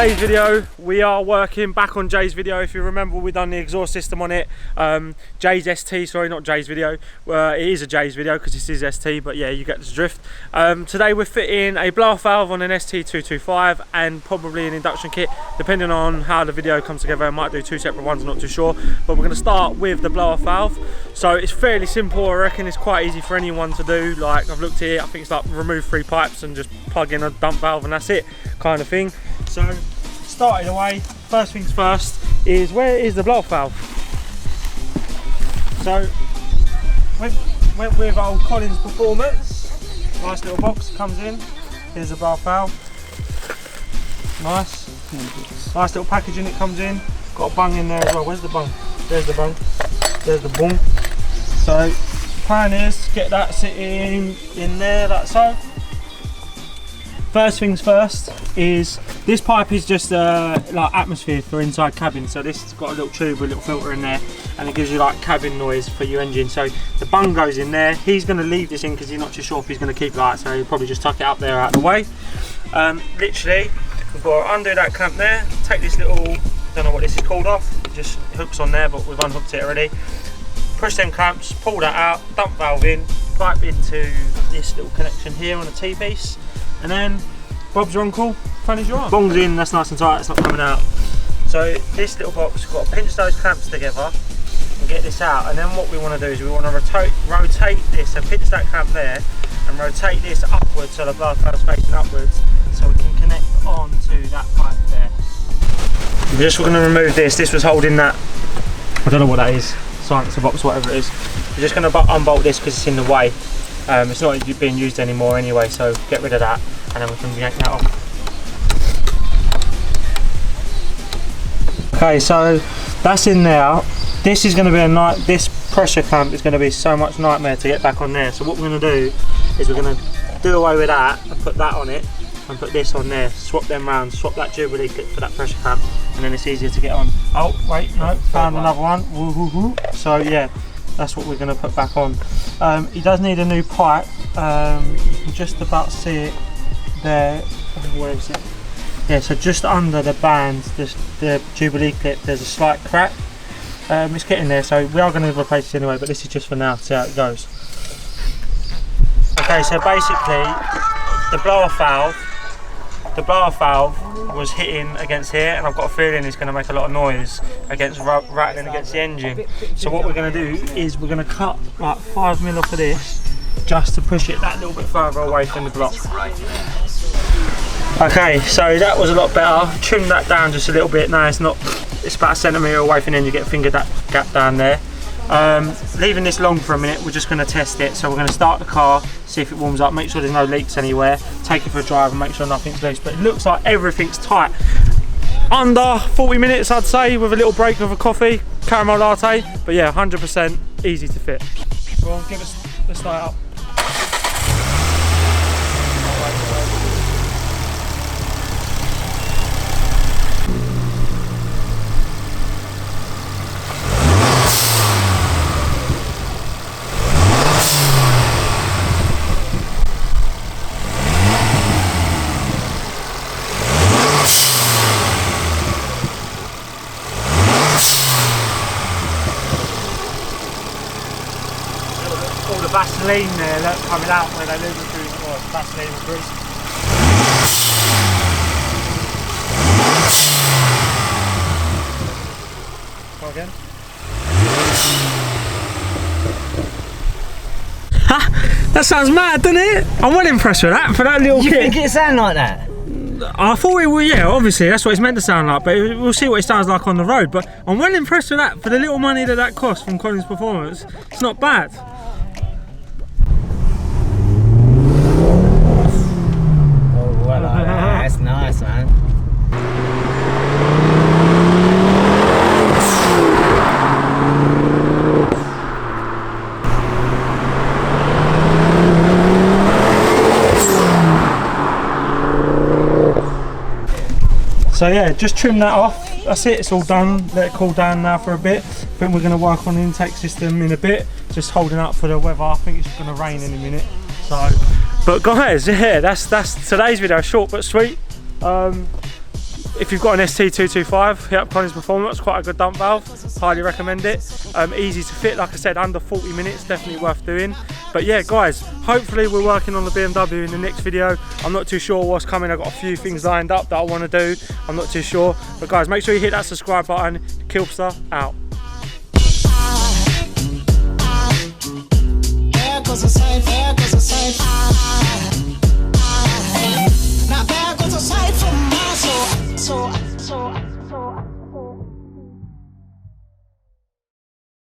today's video, we are working back on Jay's video. If you remember, we done the exhaust system on it. Jay's ST, sorry, not Jay's video. It is a Jay's video because this is ST, but yeah, you get the drift. Today we're fitting a blow-off valve on an ST225 and probably an induction kit, depending on how the video comes together. I might do two separate ones, I'm not too sure. But we're going to start with the blow-off valve. So it's fairly simple, I reckon. It's quite easy for anyone to do. Like, I've looked at it, I think it's like remove 3 pipes and just plug in a dump valve and that's it, kind of thing. So starting away, first things first is, where is the blow-off valve? So went with old Collins Performance. Nice little box comes in. Here's the blow-off valve. Nice little packaging it comes in. Got a bung in there as well. Where's the bung? There's the bung. There's the bung. So plan is get that sitting in there like so. First things first is, this pipe is just like atmosphere for inside cabin. So this has got a little tube with a little filter in there, and it gives you like cabin noise for your engine. So the bung goes in there. He's going to leave this in because he's not too sure if he's going to keep that, so he'll probably just tuck it up there out of the way. Literally, we've got to undo that clamp there, take this little, don't know what this is called, off, it just hooks on there, but we've unhooked it already. Push them clamps, pull that out, dump valve in, pipe into this little connection here on the T-piece, and then Bob's your uncle, fun as you are. Bong's in, that's nice and tight, it's not coming out. So this little box, we've got to pinch those clamps together and get this out, and then what we want to do is we want to rotate this, and pinch that clamp there and rotate this upwards so the blow-off valve's facing upwards, so we can connect on to that pipe there. We're going to remove this. This was holding that, I don't know what that is, silencer box, whatever it is. We're just going to unbolt this because it's in the way. It's not being used anymore anyway, so get rid of that and then we can yank that off. Okay, so that's in there. This is going to be this pressure clamp is going to be so much nightmare to get back on there. So what we're going to do is we're going to do away with that and put that on it and put this on there, swap them round, swap that Jubilee clip for that pressure clamp, and then it's easier to get on. Oh wait, no, found another one. Woo-hoo-hoo. So yeah, that's what we're going to put back on. He does need a new pipe. You can just about see it there. Where is it? Yeah, so just under the band, the Jubilee clip, there's a slight crack. It's getting there, so we are going to replace it anyway, but this is just for now to see how it goes. Okay, so basically the blow-off valve was hitting against here, and I've got a feeling it's going to make a lot of noise against rattling against the engine. So what we're going to do is we're going to cut like 5mm off of this just to push it that little bit further away from the block. Okay, so that was a lot better. Trim that down just a little bit. Now it's about 1 centimetre away from the end. You get a finger gap down there. Leaving this long for a minute, we're just going to test it. So we're going to start the car, see if it warms up, make sure there's no leaks anywhere, take it for a drive and make sure nothing's loose. But it looks like everything's tight. Under 40 minutes I'd say, with a little break of a coffee, caramel latte. But yeah, 100% easy to fit. Well, give us the start up. All the Vaseline there, look, coming out where they lubricate, or Vaseline and grease. Go again. Ha! That sounds mad, doesn't it? I'm well impressed with that, for that little kit. You think it sound like that? I thought it would, yeah, obviously, that's what it's meant to sound like, but we'll see what it sounds like on the road. But I'm well impressed with that, for the little money that cost from Collins Performance. It's not bad. That's nice, man. So yeah, just trim that off. That's it, it's all done. Let it cool down now for a bit. I think we're going to work on the intake system in a bit. Just holding up for the weather. I think it's going to rain in a minute. So, but guys, yeah, that's today's video. Short but sweet. If you've got an ST225, hit up Collins Performance, quite a good dump valve, highly recommend it. Easy to fit, like I said, under 40 minutes, definitely worth doing. But yeah guys, hopefully we're working on the BMW in the next video. I'm not too sure what's coming, I've got a few things lined up that I want to do, I'm not too sure. But guys, make sure you hit that subscribe button. Kilpster out. There goes the safe,